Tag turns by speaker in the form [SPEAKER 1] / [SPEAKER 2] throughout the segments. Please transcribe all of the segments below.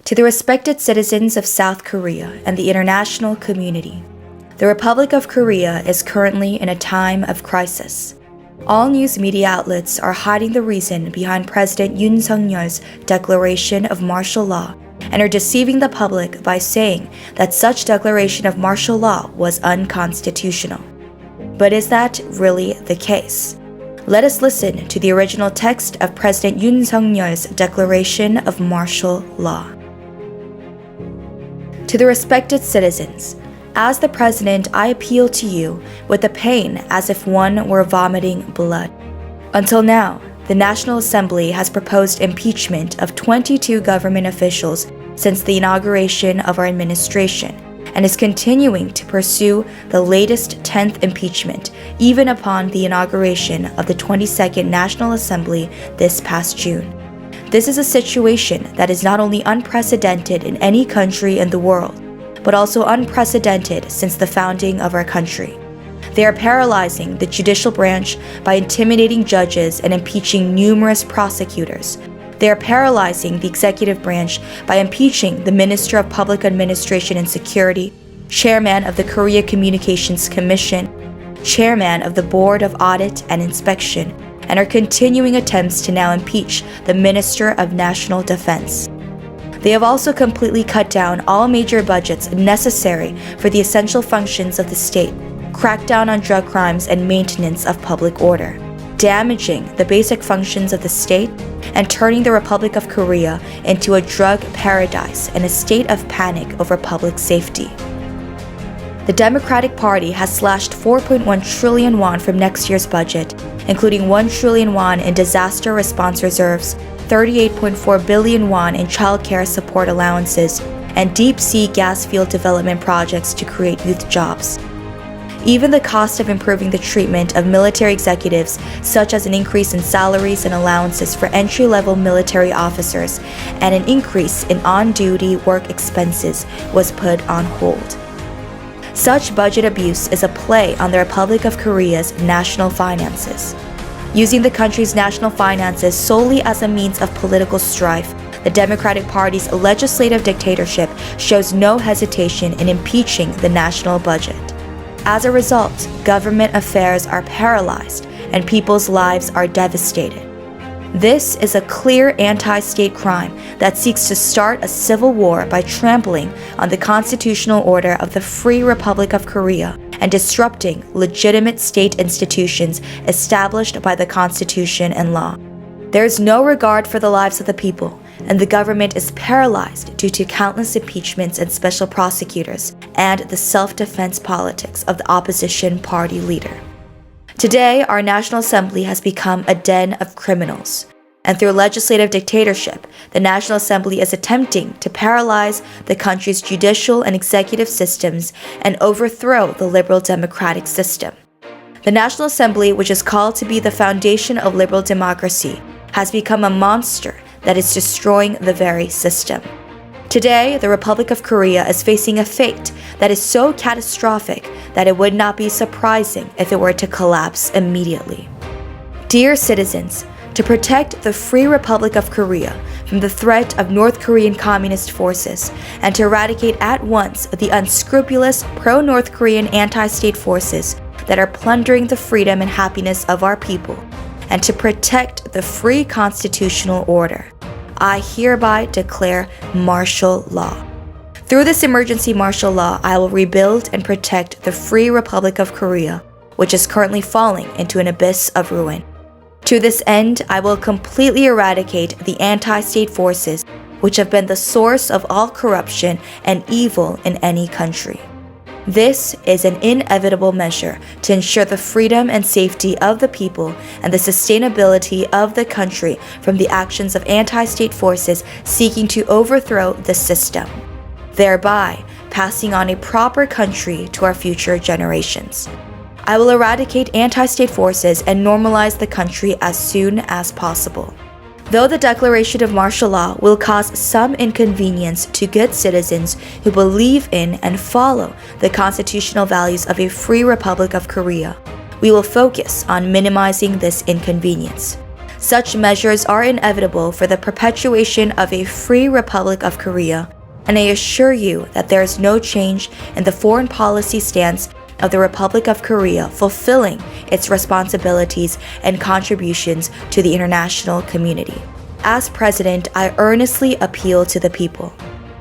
[SPEAKER 1] To the respected citizens of South Korea and the international community, the Republic of Korea is currently in a time of crisis. All news media outlets are hiding the reason behind President Yoon's declaration of martial law and are deceiving the public by saying that such declaration of martial law was unconstitutional. But is that really the case? Let us listen to the original text of President Yoon's declaration of martial law. To the respected citizens, as the President, I appeal to you with a pain as if one were vomiting blood. Until now, the National Assembly has proposed impeachment of 22 government officials since the inauguration of our administration and is continuing to pursue the latest 10th impeachment even upon the inauguration of the 22nd National Assembly this past June. This is a situation that is not only unprecedented in any country in the world, but also unprecedented since the founding of our country. They are paralyzing the judicial branch by intimidating judges and impeaching numerous prosecutors. They are paralyzing the executive branch by impeaching the Minister of Public Administration and Security, Chairman of the Korea Communications Commission, Chairman of the Board of Audit and Inspection, and are continuing attempts to now impeach the Minister of National Defense. They have also completely cut down all major budgets necessary for the essential functions of the state, cracked down on drug crimes and maintenance of public order, damaging the basic functions of the state, and turning the Republic of Korea into a drug paradise and a state of panic over public safety. The Democratic Party has slashed 4.1 trillion won from next year's budget, including 1 trillion won in disaster response reserves, 38.4 billion won in child care support allowances, and deep-sea gas field development projects to create youth jobs. Even the cost of improving the treatment of military executives, such as an increase in salaries and allowances for entry-level military officers and an increase in on-duty work expenses, was put on hold. Such budget abuse is a play on the Republic of Korea's national finances. Using the country's national finances solely as a means of political strife, the Democratic Party's legislative dictatorship shows no hesitation in impeaching the national budget. As a result, government affairs are paralyzed and people's lives are devastated. This is a clear anti-state crime that seeks to start a civil war by trampling on the constitutional order of the Free Republic of Korea and disrupting legitimate state institutions established by the Constitution and law. There is no regard for the lives of the people, and the government is paralyzed due to countless impeachments and special prosecutors and the self-defense politics of the opposition party leader. Today, our National Assembly has become a den of criminals. And through legislative dictatorship, the National Assembly is attempting to paralyze the country's judicial and executive systems and overthrow the liberal democratic system. The National Assembly, which is called to be the foundation of liberal democracy, has become a monster that is destroying the very system. Today, the Republic of Korea is facing a fate that is so catastrophic that it would not be surprising if it were to collapse immediately. Dear citizens, to protect the Free Republic of Korea from the threat of North Korean communist forces and to eradicate at once the unscrupulous pro-North Korean anti-state forces that are plundering the freedom and happiness of our people, and to protect the free constitutional order, I hereby declare martial law. Through this emergency martial law, I will rebuild and protect the Free Republic of Korea, which is currently falling into an abyss of ruin. To this end, I will completely eradicate the anti-state forces which have been the source of all corruption and evil in any country. This is an inevitable measure to ensure the freedom and safety of the people and the sustainability of the country from the actions of anti-state forces seeking to overthrow the system, thereby passing on a proper country to our future generations. I will eradicate anti-state forces and normalize the country as soon as possible. Though the declaration of martial law will cause some inconvenience to good citizens who believe in and follow the constitutional values of a free Republic of Korea, we will focus on minimizing this inconvenience. Such measures are inevitable for the perpetuation of a free Republic of Korea, and I assure you that there is no change in the foreign policy stance of the Republic of Korea fulfilling its responsibilities and contributions to the international community. As President, I earnestly appeal to the people.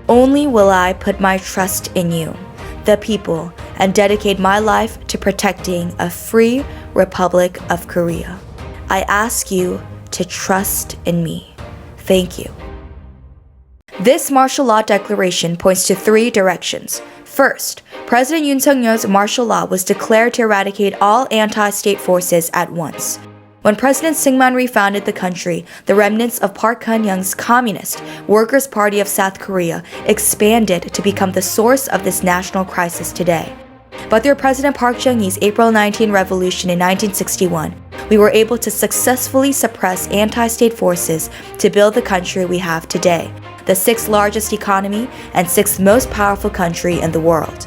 [SPEAKER 1] Only will I put my trust in you, the people, and dedicate my life to protecting a free Republic of Korea. I ask you to trust in me. Thank you. This martial law declaration points to three directions. First, President Yoon Suk-yeol's martial law was declared to eradicate all anti-state forces at once. When President Syngman refounded the country, the remnants of Park Geun-hye's Communist Workers' Party of South Korea expanded to become the source of this national crisis today. But through President Park Chung-hee's April 19 revolution in 1961, we were able to successfully suppress anti-state forces to build the country we have today, the sixth largest economy and sixth most powerful country in the world.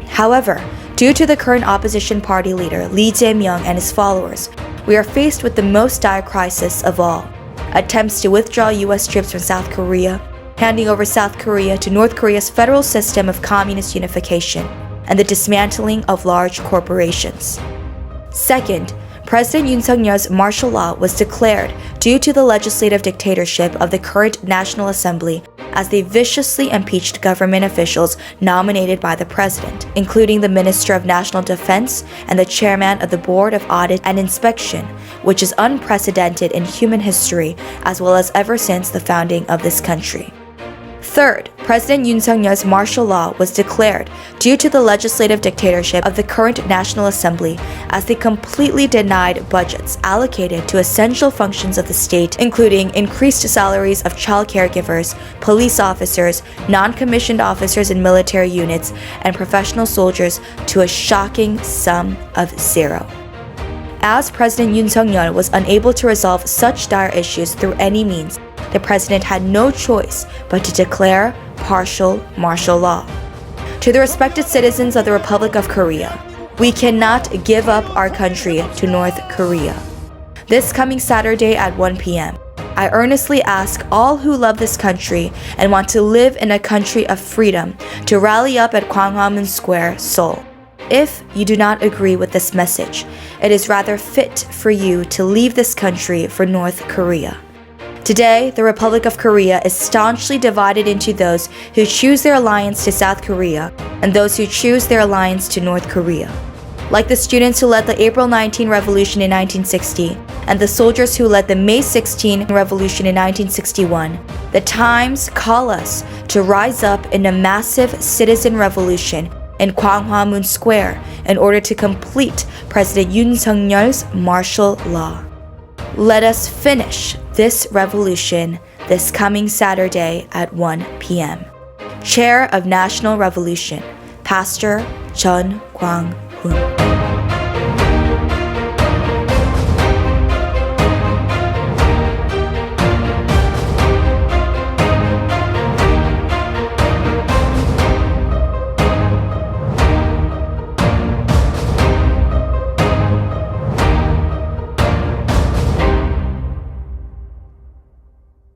[SPEAKER 1] However, due to the current opposition party leader Lee Jae-myung and his followers, we are faced with the most dire crisis of all: attempts to withdraw U.S. troops from South Korea, handing over South Korea to North Korea's federal system of communist unification, and the dismantling of large corporations. Second, President Yoon Suk-yeol's martial law was declared due to the legislative dictatorship of the current National Assembly as they viciously impeached government officials nominated by the president, including the Minister of National Defense and the chairman of the Board of Audit and Inspection, which is unprecedented in human history as well as ever since the founding of this country. Third, President Yoon Suk-yeol's martial law was declared due to the legislative dictatorship of the current National Assembly as they completely denied budgets allocated to essential functions of the state, including increased salaries of child caregivers, police officers, non-commissioned officers in military units, and professional soldiers to a shocking sum of zero. As President Yoon Suk-yeol was unable to resolve such dire issues through any means, the president had no choice but to declare partial martial law. To the respected citizens of the Republic of Korea, we cannot give up our country to North Korea. This coming Saturday at 1 p.m., I earnestly ask all who love this country and want to live in a country of freedom to rally up at Gwanghwamun Square, Seoul. If you do not agree with this message, it is rather fit for you to leave this country for North Korea. Today, the Republic of Korea is staunchly divided into those who choose their alliance to South Korea and those who choose their alliance to North Korea. Like the students who led the April 19 revolution in 1960 and the soldiers who led the May 16 revolution in 1961, the times call us to rise up in a massive citizen revolution in Gwanghwamun Square in order to complete President Yoon Suk-yeol's martial law. Let us finish this revolution this coming Saturday at 1 p.m. Chair of National Revolution, Pastor Chun Kwang-hoon.